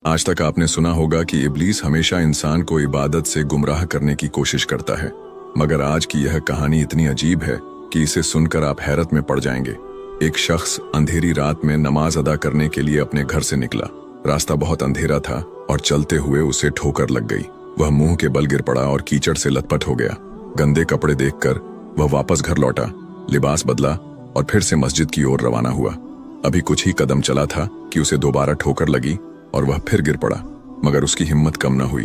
आज तक आपने सुना होगा कि इब्लीस हमेशा इंसान को इबादत से गुमराह करने की कोशिश करता है, मगर आज की यह कहानी इतनी अजीब है कि इसे सुनकर आप हैरत में पड़ जाएंगे। एक शख्स अंधेरी रात में नमाज अदा करने के लिए अपने घर से निकला। रास्ता बहुत अंधेरा था और चलते हुए उसे ठोकर लग गई। वह मुंह के बल गिर पड़ा और कीचड़ से लथपथ हो गया। गंदे कपड़े देखकर वह वापस घर लौटा, लिबास बदला और फिर से मस्जिद की ओर रवाना हुआ। अभी कुछ ही कदम चला था कि उसे दोबारा ठोकर लगी और वह फिर गिर पड़ा, मगर उसकी हिम्मत कम न हुई।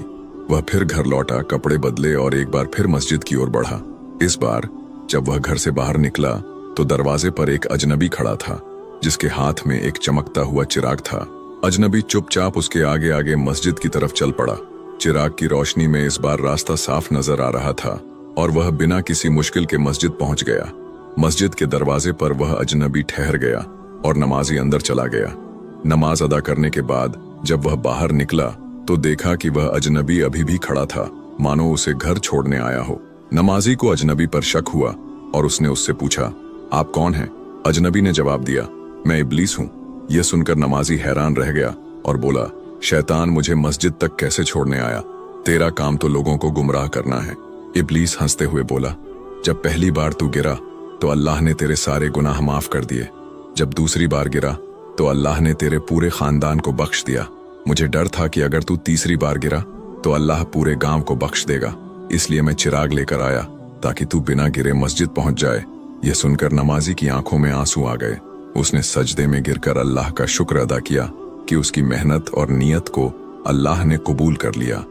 वह फिर घर लौटा, कपड़े बदले और एक बार फिर मस्जिद की ओर बढ़ा। इस बार जब वह घर से बाहर निकला तो दरवाजे पर एक अजनबी खड़ा था, जिसके हाथ में एक चमकता हुआ चिराग था। अजनबी चुपचाप उसके आगे आगे मस्जिद की तरफ चल पड़ा। चिराग की रोशनी में इस बार रास्ता साफ नजर आ रहा था और वह बिना किसी मुश्किल के मस्जिद पहुंच गया। मस्जिद के दरवाजे पर वह अजनबी ठहर गया और नमाजी अंदर चला गया। नमाज अदा करने के बाद जब वह बाहर निकला तो देखा कि वह अजनबी अभी भी खड़ा था, मानो उसे घर छोड़ने आया हो। नमाजी को अजनबी पर शक हुआ और उसने उससे पूछा, आप कौन हैं? अजनबी ने जवाब दिया, मैं इब्लीस हूँ। यह सुनकर नमाजी हैरान रह गया और बोला, शैतान मुझे मस्जिद तक कैसे छोड़ने आया? तेरा काम तो लोगों को गुमराह करना है। इब्लीस हंसते हुए बोला, जब पहली बार तू गिरा तो अल्लाह ने तेरे सारे गुनाह माफ कर दिए। जब दूसरी बार गिरा तो अल्लाह ने तेरे पूरे खानदान को बख्श दिया। मुझे डर था कि अगर तू तीसरी बार गिरा तो अल्लाह पूरे गांव को बख्श देगा, इसलिए मैं चिराग लेकर आया ताकि तू बिना गिरे मस्जिद पहुंच जाए। यह सुनकर नमाजी की आंखों में आंसू आ गए। उसने सजदे में गिरकर अल्लाह का शुक्र अदा किया कि उसकी मेहनत और नियत को अल्लाह ने कबूल कर लिया।